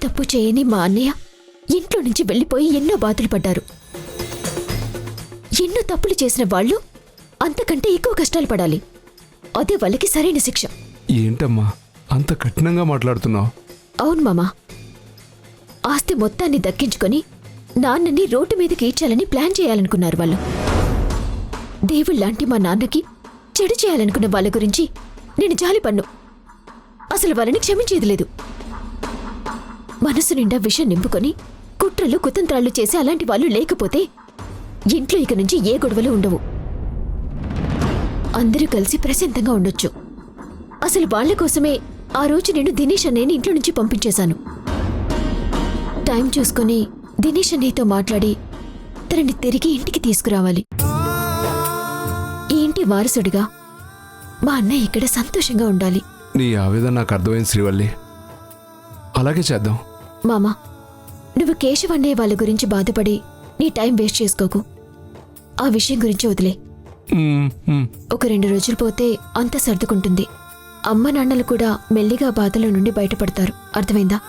తప్పు చేయని మా అన్నయ్య ఇంట్లో నుంచి వెళ్ళిపోయి ఎన్నో బాధలు పడ్డారు. ఎన్నో తప్పులు చేసిన వాళ్ళు అంతకంటే ఎక్కువ కష్టాలు పడాలి. అదే వాళ్ళకి సరైన శిక్ష. ఏంటమ్మా అంత కఠినంగా మాట్లాడుతున్నావు? అవును మామా, ఆస్తి మొత్తాన్ని దక్కించుకొని నాన్నని రోడ్డు మీదకి ఈడ్చాలని ప్లాన్ చేయాలనుకున్నారు వాళ్ళు. దేవుళ్లాంటి మా నాన్నకి చెడు చేయాలనుకున్న వాళ్ళ గురించి నేను జాలిపన్ను. అసలు వాళ్ళని క్షమించేది లేదు. మనసు నిండా విషం నింపుకొని కుట్రలు కుతంత్రాలు చేసి అలాంటి వాళ్ళు లేకపోతే ఇంట్లో ఇక నుంచి ఏ గొడవలు ఉండవు. అందరూ కలిసి ప్రశాంతంగా ఉండొచ్చు. అసలు వాళ్ల కోసమే ఆ రోజు నేను దినేష్ అన్నయ్యని ఇంట్లో నుంచి పంపించేశాను. టైం చూసుకొని దినేష్ అన్నయ్యతో మాట్లాడి తనని తిరిగి ఇంటికి తీసుకురావాలి. ఈ ఇంటి వారసుడిగా మా అన్నయ్య ఇక్కడ సంతోషంగా ఉండాలి. నీ ఆవేదన నాకు అర్థమైంది శ్రీవల్లి, అలాగే చేద్దాం. మామా, నువ్వు కేశవ్ అన్నయ్య వాళ్ళ గురించి బాధపడి నీ టైం వేస్ట్ చేసుకోకు. ఆ విషయం గురించి వదిలే. ఒక 2 రోజులు పోతే అంతా సర్దుకుంటుంది. అమ్మ నాన్నలు కూడా మెల్లిగా బాధల నుండి బయటపడతారు. అర్థమైందా?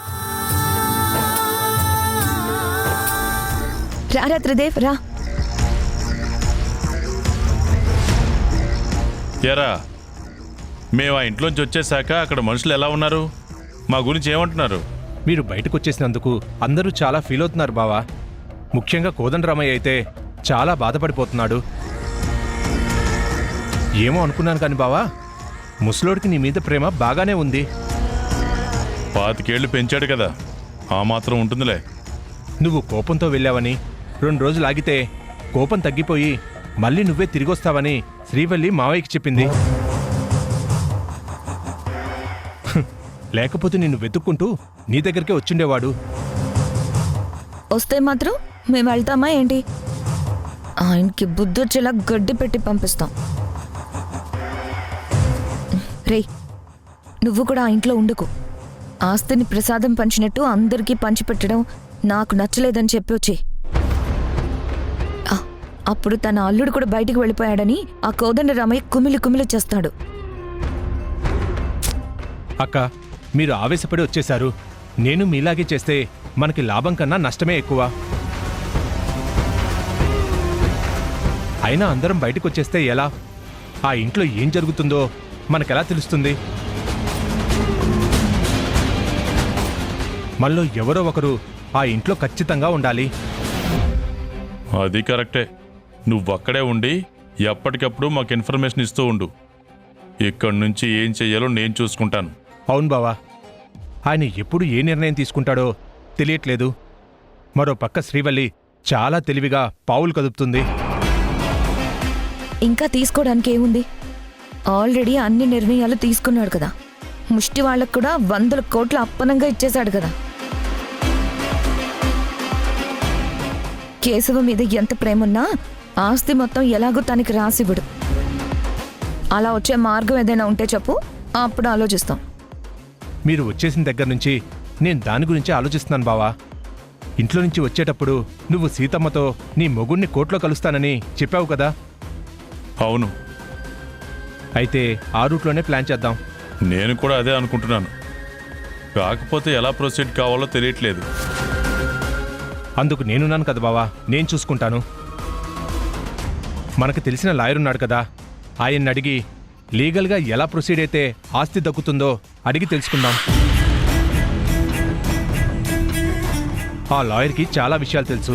రా త్రిదేవ్, రా. ఎరా, మేము ఆ ఇంట్లోంచి వచ్చేసాక అక్కడ మనుషులు ఎలా ఉన్నారు? మా గురించి ఏమంటున్నారు? మీరు బయటకు వచ్చేసినందుకు అందరూ చాలా ఫీల్ అవుతున్నారు బావా. ముఖ్యంగా కోదండరామయ్య అయితే చాలా బాధపడిపోతున్నాడు. ఏమో అనుకున్నాను కాని బావా, ముసలోడికి నీ మీద ప్రేమ బాగానే ఉంది. 25 ఏళ్లు పెంచాడు కదా, ఆ మాత్రం ఉంటుందిలే. నువ్వు కోపంతో వెళ్ళావని 2 రోజులు ఆగితే కోపం తగ్గిపోయి మళ్ళీ నువ్వే తిరిగొస్తావని శ్రీవల్లి మావయ్యకి చెప్పింది. లేకపోతే నిన్ను వెతుక్కుంటూ నీ దగ్గరికే వచ్చిండేవాడు. వస్తే మాత్రం మేము వెళ్తామా ఏంటి? ఆయనకి బుద్ధొచ్చేలా గడ్డి పెట్టి పంపిస్తాం. రే, నువ్వు కూడా ఆ ఇంట్లో ఉండకు. ఆస్తిని ప్రసాదం పంచినట్టు అందరికీ పంచిపెట్టడం నాకు నచ్చలేదని చెప్పి వచ్చి, అప్పుడు తన అల్లుడు కూడా బయటికి వెళ్ళిపోయాడని ఆ కోదండరామయ్య కుమిలి చేస్తాడు. అక్క, మీరు ఆవేశపడి వచ్చేశారు. నేను మీలాగే చేస్తే మనకి లాభం కన్నా నష్టమే ఎక్కువ. అయినా అందరం బయటకు వచ్చేస్తే ఎలా? ఆ ఇంట్లో ఏం జరుగుతుందో మనకెలా తెలుస్తుంది? మనలో ఎవరో ఒకరు ఆ ఇంట్లో ఖచ్చితంగా ఉండాలి. అది కరెక్టే. నువ్వక్కడే ఉండి ఎప్పటికప్పుడు మాకు ఇన్ఫర్మేషన్ ఇస్తూ ఉండు. ఇక్కడి నుంచి ఏం చెయ్యాలో నేను చూసుకుంటాను. అవును బావా, ఆయన ఎప్పుడు ఏ నిర్ణయం తీసుకుంటాడో తెలియట్లేదు. మరో పక్క శ్రీవల్లి చాలా తెలివిగా పావులు కదుపుతుంది. ఇంకా తీసుకోవడానికి ఏముంది? ఆల్రెడీ అన్ని నిర్ణయాలు తీసుకున్నాడు కదా. ముష్టి వాళ్ళకు కూడా 100 కోట్ల అప్పనంగా ఇచ్చేశాడు కదా. కేశవ మీద ఎంత ప్రేమున్నా ఆస్తి మొత్తం ఎలాగో తనకి రాసివ్వడు. అలా వచ్చే మార్గం ఏదైనా ఉంటే చెప్పు, అప్పుడు ఆలోచిస్తాం. మీరు వచ్చేసిన దగ్గర నుంచి నేను దాని గురించి ఆలోచిస్తున్నాను బావా. ఇంట్లో నుంచి వచ్చేటప్పుడు నువ్వు సీతమ్మతో నీ మొగుణ్ణి కోర్టులో కలుస్తానని చెప్పావు కదా. అవును. అయితే ఆ రూట్లోనే ప్లాన్ చేద్దాం. నేను కూడా అదే అనుకుంటున్నాను. కాకపోతే ఎలా ప్రొసీడ్ కావాలో తెలియట్లేదు. అందుకు నేనున్నాను కదా బావా, నేను చూసుకుంటాను. మనకు తెలిసిన లాయర్ ఉన్నాడు కదా, ఆయన్ని అడిగి లీగల్గా ఎలా ప్రొసీడ్ అయితే ఆస్తి దక్కుతుందో అడిగి తెలుసుకుందాం. ఆ లాయర్కి చాలా విషయాలు తెలుసు.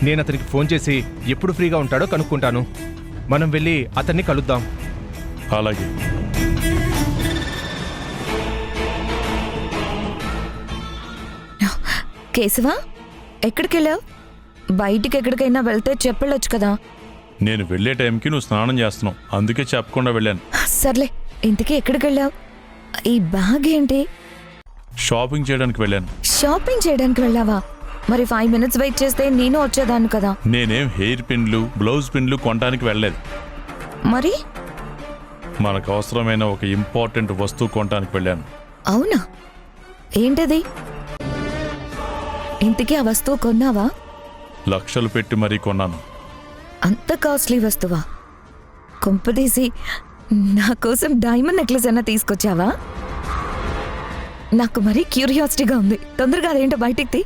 నేను అతనికి ఫోన్ చేసి ఎప్పుడు ఫ్రీగా ఉంటాడో కనుక్కుంటాను. మనం వెళ్ళి అతన్ని కలుద్దాం. అలాగే. కేశవా, ఎక్కడికెళ్ళావు? బయటికి ఎక్కడికైనా వెళ్తే చెప్పెళ్ళొచ్చు కదా. నేను వెళ్ళే టైంకి నువ్వు స్నానం చేస్తున్నావు, అందుకే చెప్పకుండా వెళ్ళాను. సర్లే, ఇంతకీ ఎక్కడికెళ్ళావు? ఈ బ్యాగ్ ఏంటి? షాపింగ్ చేయడానికి వెళ్ళాను. షాపింగ్ చేయడానికి వెళ్ళావా? మరి 5 మినిట్స్ వెయిట్ చేస్తే నేను వచ్చేదాన్ని కదా. నేనేం హెయిర్ పిన్లు, బ్లౌజ్ పిన్లు కొనడానికి వెళ్ళలేదు. మరి మనకు అవసరమైన ఒక ఇంపార్టెంట్ వస్తువు కొనడానికి వెళ్ళాను. అవునా? ఏంటది? ఇంతకీ ఆ వస్తువు కొన్నావా? లక్షలు పెట్టి మరీ కొన్నాను. అంత కాస్ట్లీ వస్తువా? కొంపదీసి నా కోసం డైమండ్ నెక్లెస్ అన్నా తీసుకొచ్చావా? నాకు మరీ క్యూరియాసిటీగా ఉంది. తొందరగా అదేంటో బయటికి తీ.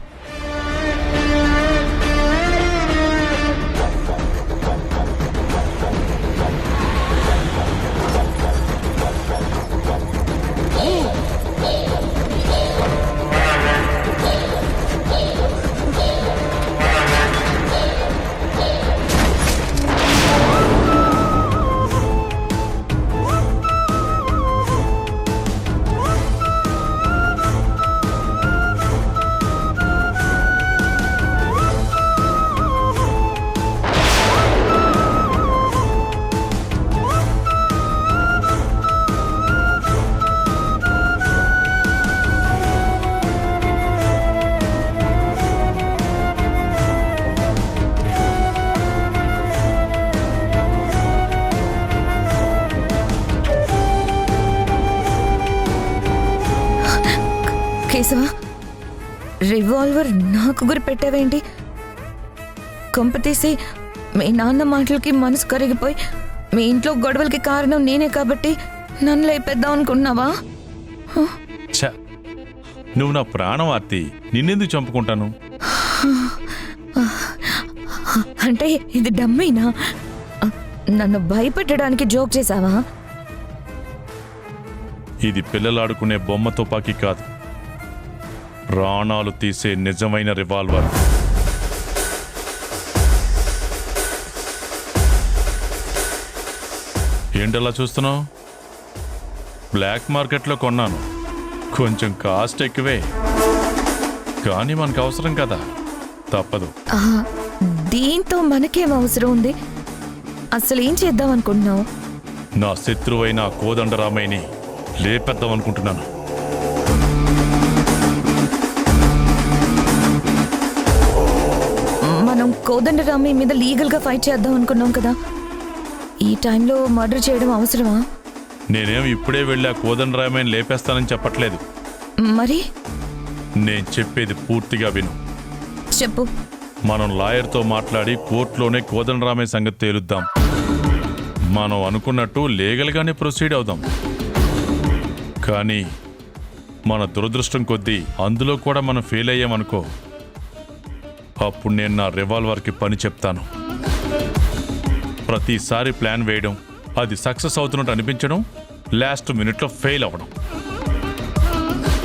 కేశవ, రివాల్వర్ నాకు గురి పెట్టావేంటి? కొంపతీసి మీ నాన్న మాటలకి మనసు కరిగిపోయి మీ ఇంట్లో గొడవలకి కారణం నేనే కాబట్టి నన్ను లేపేద్దాం అనుకుంటున్నావా? ఛ, నువ్వు నా ప్రాణం ఆర్తి, నిన్నెందుకు చంపుకుంటాను? అంటే ఇది డమ్మీనా? నన్ను భయపెట్టడానికి జోక్ చేసావా? ఇది పిల్లలాడుకునే బొమ్మ తుపాకీ కాదు, ప్రాణాలు తీసే నిజమైన రివాల్వర్. ఏంటలా చూస్తున్నావు? బ్లాక్ మార్కెట్లో కొన్నాను, కొంచెం కాస్ట్ ఎక్కువే, కానీ మనకు అవసరం కదా, తప్పదు. దీంతో మనకేం అవసరం ఉంది? అసలు ఏం చేద్దాం అనుకుంటున్నావు? నా శత్రువైన కోదండరామయ్యని లేపేద్దాం అనుకుంటున్నాను. మనం కోదండరామయ్య మీద లీగల్గా ఫైట్ చేద్దాం అనుకున్నాం కదా, ఈ టైంలో మర్డర్ చేయడం అవసరమా? నేనేం ఇప్పుడే వెళ్ళి ఆ కోదండరామయ్యని లేపేస్తానని చెప్పట్లేదు. మరి నేను చెప్పేది పూర్తిగా విను. చెప్పు. మనం లాయర్తో మాట్లాడి కోర్టులోనే కోదండరామయ్య సంగతి తేలుద్దాం. మనం అనుకున్నట్టు లీగల్గానే ప్రొసీడ్ అవుదాం. కానీ మన దురదృష్టం కొద్దీ అందులో కూడా మనం ఫెయిల్ అయ్యామనుకో, అప్పుడు నేను నా రివాల్వర్కి పని చెప్తాను. ప్రతిసారి ప్లాన్ వేయడం, అది సక్సెస్ అవుతున్నట్టు అనిపించడం, లాస్ట్ మినిట్లో ఫెయిల్ అవ్వడం.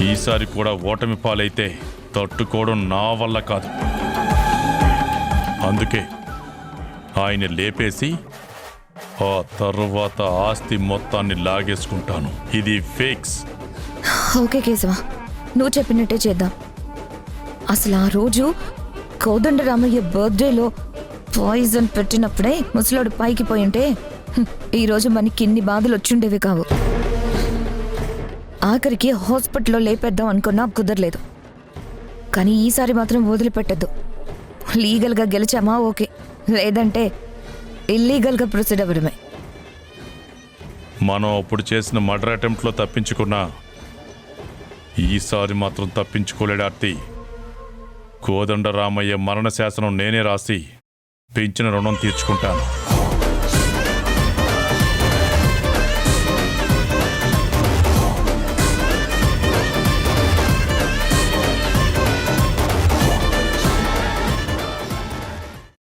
ఈసారి కూడా ఓటమి పాలైతే తట్టుకోవడం నా వల్ల కాదు. అందుకే ఆయన లేపేసి ఆ తర్వాత ఆస్తి మొత్తాన్ని లాగేసుకుంటాను. ఇది ఫిక్స్. ఓకే కేశవ, నువ్వు చెప్పినట్టే చేద్దాం. అసలు ఆ రోజు కోదండరామయ్య బర్త్డేలో పాయిజన్ పెట్టినప్పుడే ముసలోడు పైకి పోయి ఉంటే ఈరోజు మనకి ఇన్ని బాధలు వచ్చిండేవి కావు. ఆఖరికి హాస్పిటల్లో లేపేద్దాం అనుకున్నా కుదరలేదు. కానీ ఈసారి మాత్రం వదిలిపెట్టద్దు. లీగల్గా గెలిచామా ఓకే, లేదంటే ఇల్లీగల్గా ప్రొసీడ్ అవ్వడమే. మనం అప్పుడు చేసిన మర్డర్ అటెంప్ట్లో తప్పించుకున్నా ఈసారి మాత్రం తప్పించుకోలేడు ఆర్తి. కోదండరామయ్య మరణ శాసనం నేనే రాసి పెంచిన రుణం తీర్చుకుంటాను.